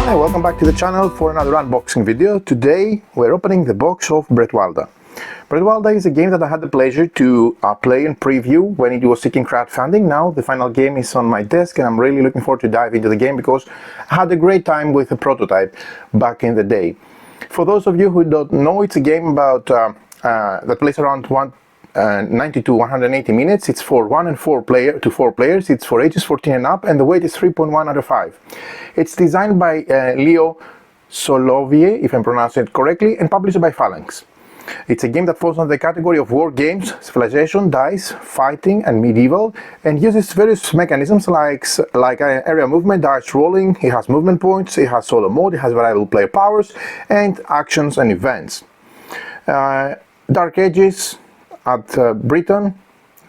Hi, welcome back to the channel for another unboxing video. Today we're opening the box of Bretwalda. Bretwalda is a game that I had the pleasure to play and preview when it was seeking crowdfunding. Now the final game is on my desk and I'm really looking forward to dive into the game because I had a great time with the prototype back in the day. For those of you who don't know, it's a game about that plays around 90 to 180 minutes. It's for 1 and 4 players. It's for ages 14 and up, and the weight is 3.1 out of 5. It's designed by Leo Solovier, if I'm pronouncing it correctly, and published by Phalanx. It's a game that falls under the category of war games, civilization, dice, fighting, and medieval, and uses various mechanisms like area movement, dice rolling. It has movement points, it has solo mode, it has variable player powers, and actions and events. Dark Ages at Britain,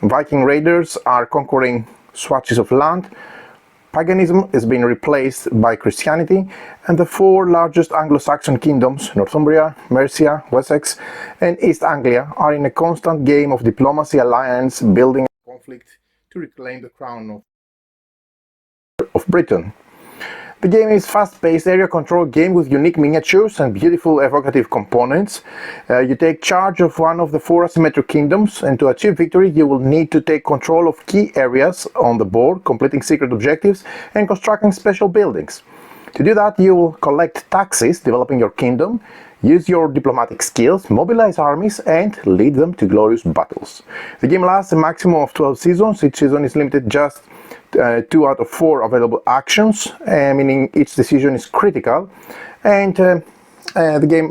Viking raiders are conquering swatches of land, paganism is being replaced by Christianity, and the 4 largest Anglo-Saxon kingdoms, Northumbria, Mercia, Wessex, and East Anglia, are in a constant game of diplomacy, alliance, building, and conflict to reclaim the crown of Britain. The game is a fast-paced area control game with unique miniatures and beautiful evocative components. You take charge of one of the 4 asymmetric kingdoms, and to achieve victory you will need to take control of key areas on the board, completing secret objectives and constructing special buildings. To do that, you will collect taxes, developing your kingdom, use your diplomatic skills, mobilize armies, and lead them to glorious battles. The game lasts a maximum of 12 seasons. Each season is limited just 2 out of 4 available actions, meaning each decision is critical, and the game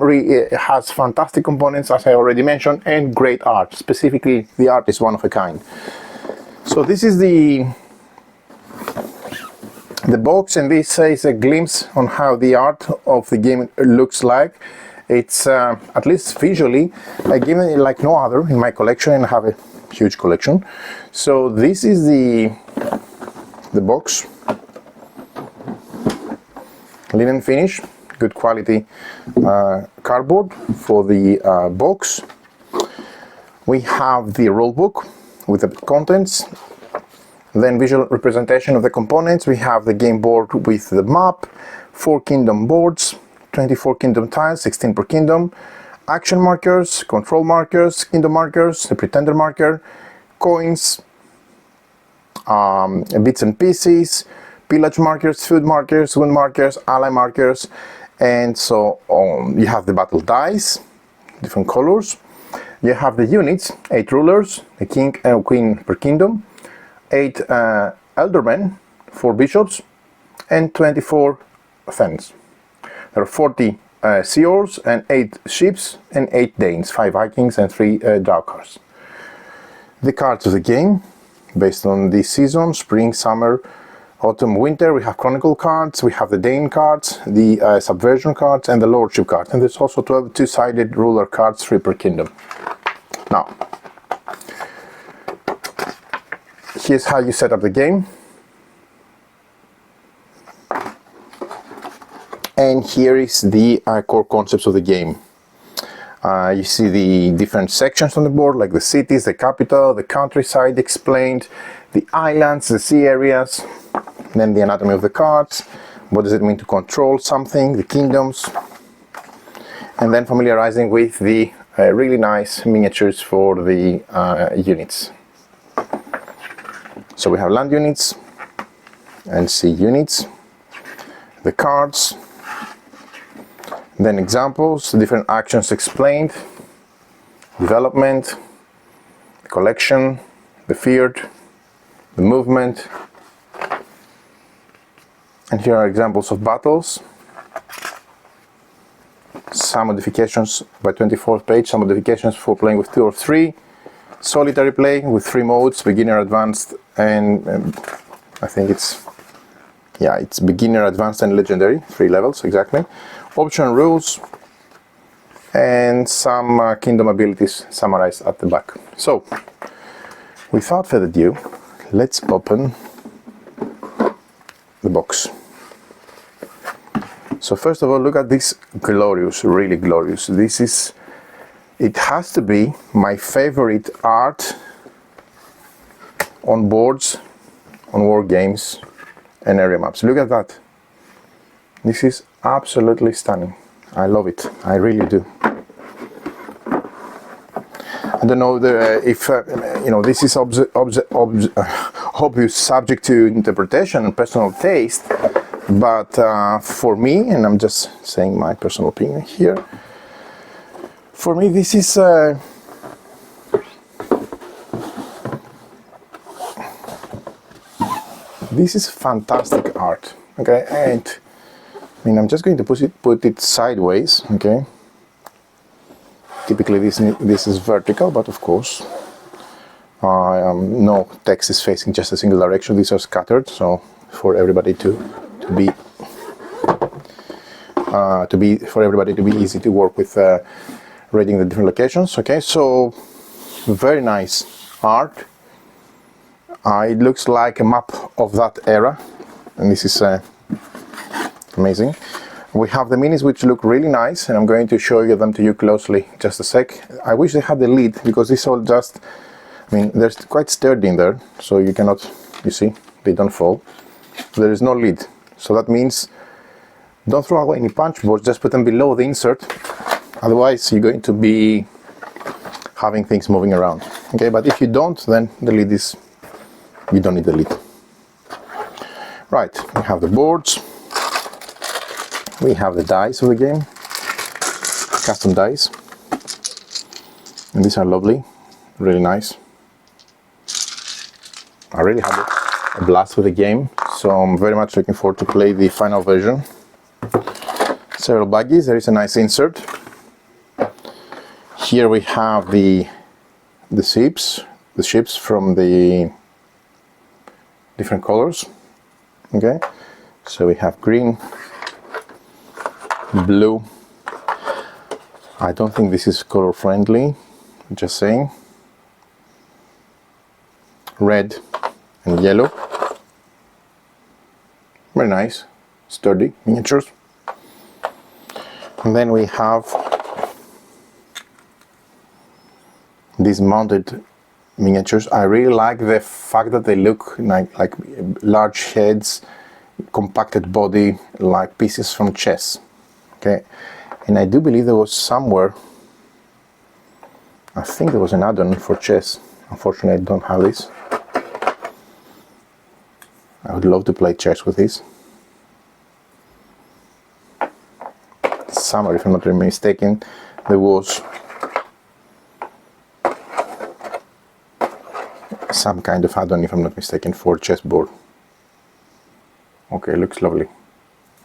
has fantastic components, as I already mentioned, and great art. Specifically, the art is one of a kind. So this is the box, and this is a glimpse on how the art of the game looks like. It's at least visually a game like no other in my collection, and I have a huge collection. So this is the box, linen finish, good quality cardboard for the box. We have the rule book with the contents, then visual representation of the components. We have the game board with the map, 4 kingdom boards, 24 kingdom tiles, 16 per kingdom, action markers, control markers, kingdom markers, the pretender marker, coins, bits and pieces, pillage markers, food markers, wound markers, ally markers, and so on. You have the battle dice, different colors. You have the units, 8 rulers, a king and a queen per kingdom, 8 aldermen, 4 bishops, and 24 fens. There are 40 seals and 8 ships and 8 Danes, 5 Vikings and 3 Draukars. The cards of the game, based on the season, spring, summer, autumn, winter. We have chronicle cards, we have the Dane cards, the subversion cards, and the lordship cards. And there's also 12 two-sided ruler cards, 3 per kingdom. Now, here's how you set up the game. And here is the core concepts of the game. You see the different sections on the board, like the cities, the capital, the countryside explained, the islands, the sea areas, then the anatomy of the cards, what does it mean to control something, the kingdoms, and then familiarizing with the really nice miniatures for the units. So we have land units and sea units, the cards, then examples, different actions explained, development, the collection, the feared, the movement, and here are examples of battles. Some modifications by 24th page, some modifications for playing with 2 or 3, solitary play with 3 modes, beginner, advanced, and I think it's beginner, advanced, and legendary, 3 levels exactly. Optional rules and some kingdom abilities summarized at the back. So, without further ado, let's open the box. So first of all, look at this glorious, really glorious. It has to be my favorite art on boards, on war games and area maps. Look at that. This is absolutely stunning. I love it. I really do. I don't know if you know, this is obvious subject to interpretation and personal taste, but for me, and I'm just saying my personal opinion here, for me this is fantastic art. Okay, and I mean, I'm just going to put it sideways. Okay, typically this is vertical, but of course no text is facing just a single direction. These are scattered, so for everybody to be easy to work with, reading the different locations. Okay, so very nice art. It looks like a map of that era, and this is amazing. We have the minis, which look really nice, and I'm going to show them to you closely just a sec. I wish they had the lid, because this all just, I mean, they're quite sturdy in there, so you cannot, you see, they don't fall. There is no lid, so that means don't throw away any punch boards, just put them below the insert, otherwise you're going to be having things moving around. Okay, but if you don't, then the lid is, you don't need the lid. Right, we have the boards, we have the dice of the game, custom dice, and these are lovely, really nice. I really had a blast with the game, so I'm very much looking forward to play the final version. Several baggies, there is a nice insert. Here we have the ships from the different colors. Okay, so we have green, blue. I don't think this is color friendly, just saying. Red and yellow. Very nice, sturdy miniatures. And then we have these mounted miniatures. I really like the fact that they look like large heads, compacted body, like pieces from chess. Okay, and I do believe there was somewhere, I think there was an add-on for chess. Unfortunately, I don't have this. I would love to play chess with this. Somewhere, if I'm not mistaken, there was some kind of add-on, if I'm not mistaken, for chessboard. Okay, looks lovely,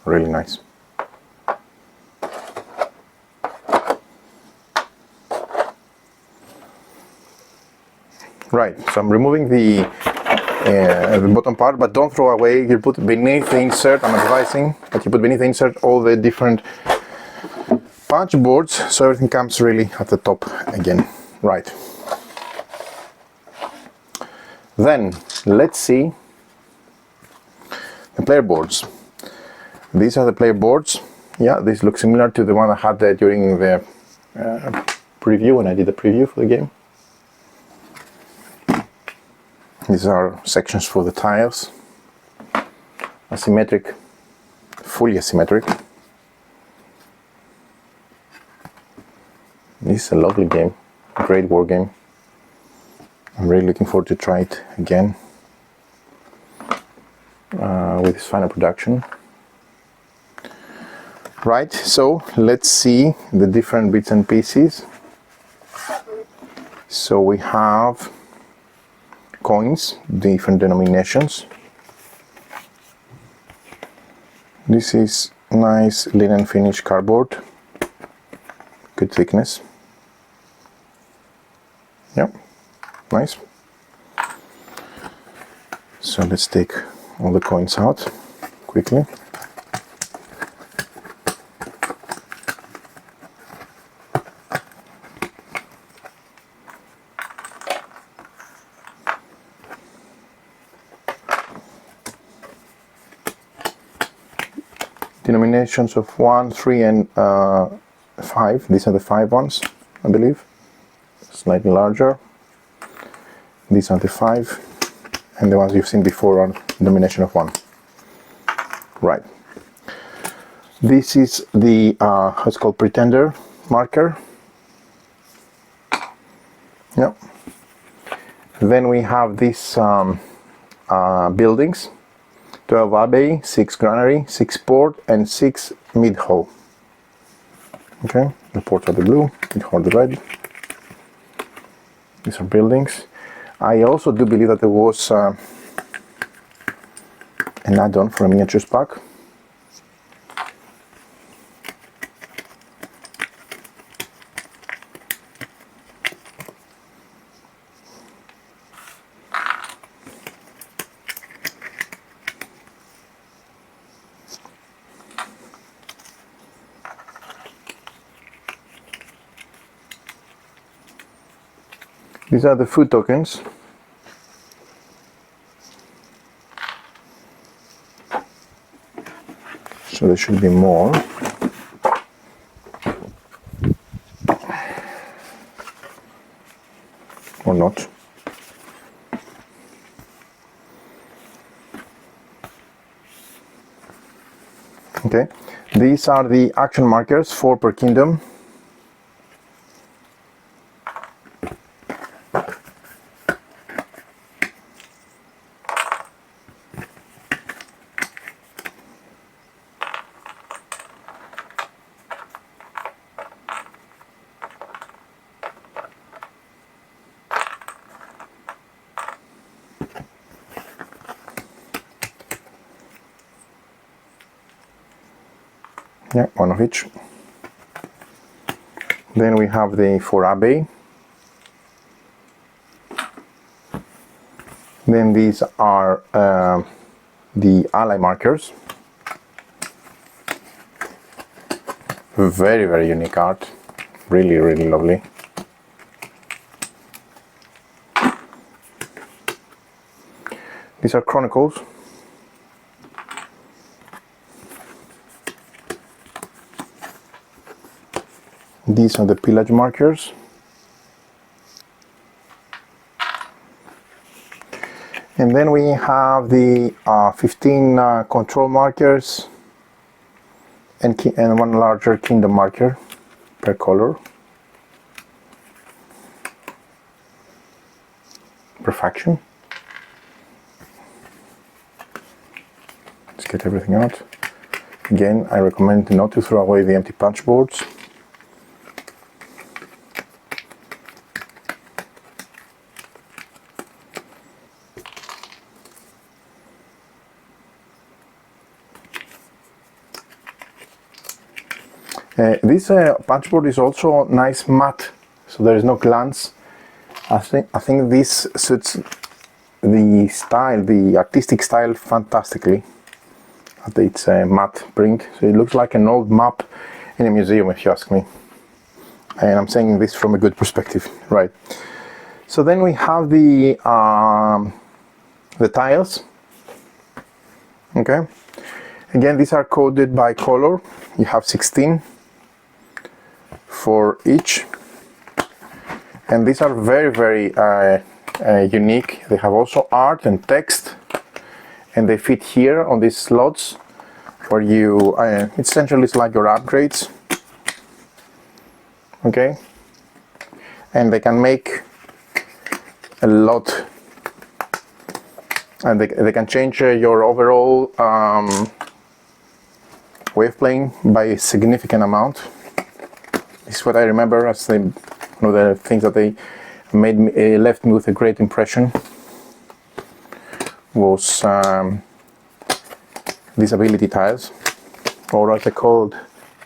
really nice. Right, so I'm removing the bottom part, but don't throw away. You put beneath the insert, I'm advising that you put beneath the insert all the different punch boards, so everything comes really at the top again. Right. Then let's see the player boards. These are the player boards. Yeah, these look similar to the one I had during the preview, when I did the preview for the game. These are sections for the tiles. Asymmetric, fully asymmetric. This is a lovely game, a great war game. I'm really looking forward to try it again with this final production. Right, so let's see the different bits and pieces. So we have coins, different denominations. This is nice linen finish cardboard, good thickness. Yep, nice. So let's take all the coins out quickly. Denominations of 1, 3 and 5. These are the 5 ones, I believe. Slightly larger. These are the 5, and the ones you've seen before are denomination of 1. Right. This is the what's called pretender marker. Yep. Then we have these buildings: 12 abbey, 6 granary, 6 port, and 6 mid hall. Okay, the ports are the blue, mid hall the red. These are buildings. I also do believe that there was an add-on for a miniatures pack. These are the food tokens. So there should be more. Or not. Okay, these are the action markers, 4 per kingdom. Yeah, one of each. Then we have the 4 abbey. Then these are the ally markers. Very, very unique art. Really, really lovely. These are chronicles. These are the pillage markers. And then we have the 15 control markers and one larger kingdom marker per color. Perfection. Let's get everything out. Again, I recommend not to throw away the empty punch boards. This punch board is also nice matte, so there is no glance. I think this suits the style, the artistic style, fantastically. It's a matte print, so it looks like an old map in a museum, if you ask me. And I'm saying this from a good perspective, right? So then we have the tiles. Okay. Again, these are coded by color. You have 16 for each, and these are very, very unique. They have also art and text, and they fit here on these slots where you essentially it's like your upgrades. Okay, and they can make a lot, and they can change your overall way of playing by a significant amount. This is what I remember as one of the things that they made me, left me with a great impression, was these ability tiles, or as they're called,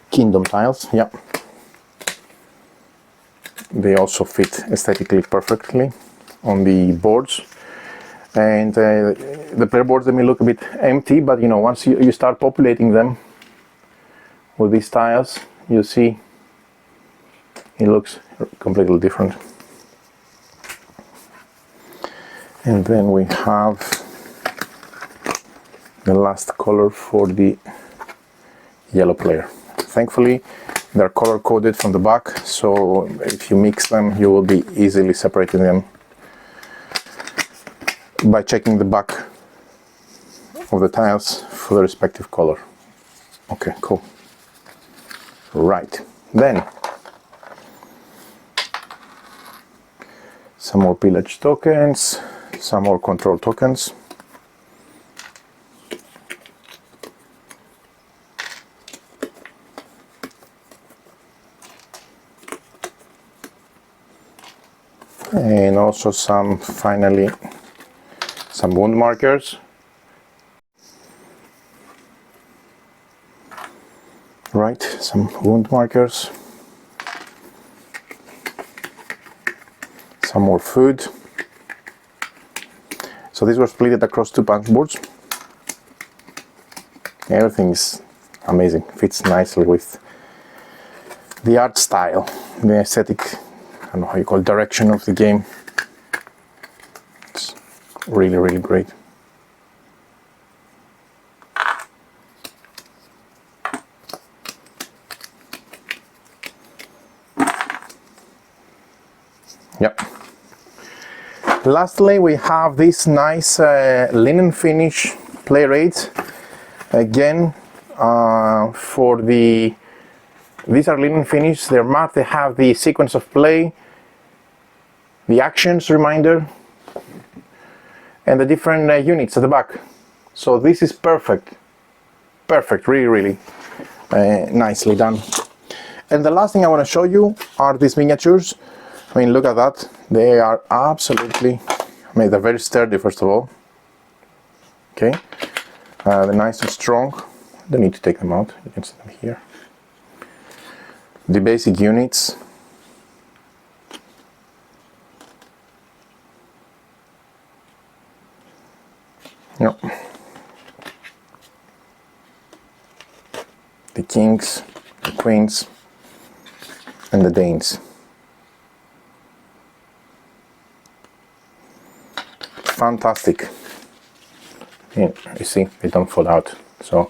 kingdom tiles. Yeah, they also fit aesthetically perfectly on the boards, and the player boards, they may look a bit empty, but you know, once you start populating them with these tiles, you see it looks completely different. And then we have the last color for the yellow player. Thankfully, they're color coded from the back, so if you mix them, you will be easily separating them by checking the back of the tiles for the respective color. Okay, cool. Right, then some more pillage tokens, some more control tokens. And also finally some wound markers. Right, some wound markers. Some more food. So these were split across 2 punch boards. Everything is amazing, fits nicely with the art style, the aesthetic, I don't know how you call it, direction of the game. It's really, really great. Yep. Lastly, we have this nice linen finish play rates. Again, these are linen finish, they're matte, they have the sequence of play, the actions reminder, and the different units at the back. So this is perfect, really, really nicely done. And the last thing I want to show you are these miniatures. I mean, look at that, they are absolutely, I mean, they're very sturdy first of all. Okay, they're nice and strong. Don't need to take them out, you can see them here. The basic units. Yep. The kings, the queens, and the dames. Fantastic. Yeah, you see, they don't fall out. So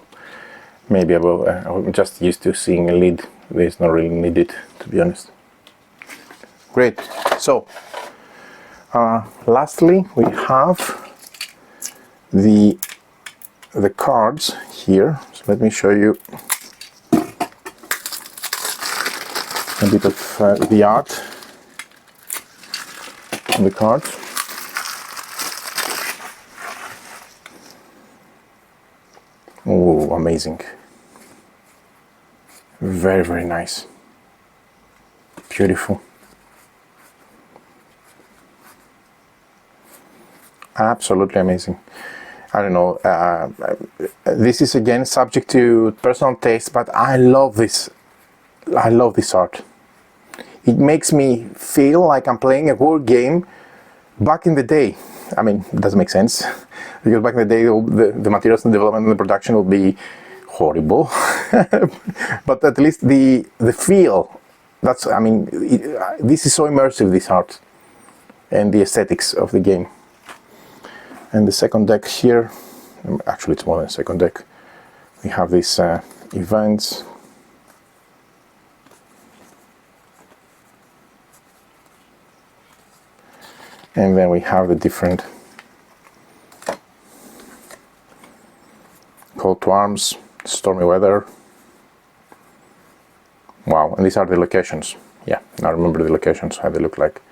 maybe I'm just used to seeing a lid. It's not really needed, to be honest. Great. So lastly, we have the cards here. So let me show you a bit of the art on the cards. Oh, amazing. Very, very nice. Beautiful. Absolutely amazing. I don't know, this is again subject to personal taste, but I love this. I love this art. It makes me feel like I'm playing a board game back in the day. I mean, it doesn't make sense, because back in the day the materials and development and the production would be horrible. But at least the feel, that's, I mean, this is so immersive, this art, and the aesthetics of the game. And the second deck here, actually it's more than a second deck, we have these events. And then we have the different call to arms, stormy weather. Wow, and these are the locations. Yeah, I remember the locations, how they look like.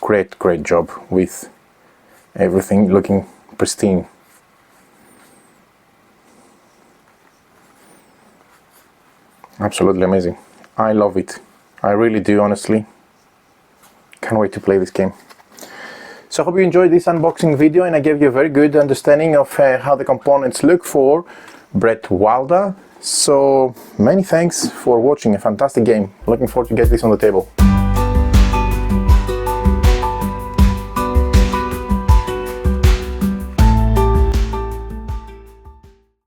Great, great job with everything looking pristine. Absolutely amazing. I love it. I really do, honestly. Can't wait to play this game. So I hope you enjoyed this unboxing video and I gave you a very good understanding of how the components look for Bretwalda. So many thanks for watching, a fantastic game. Looking forward to get this on the table.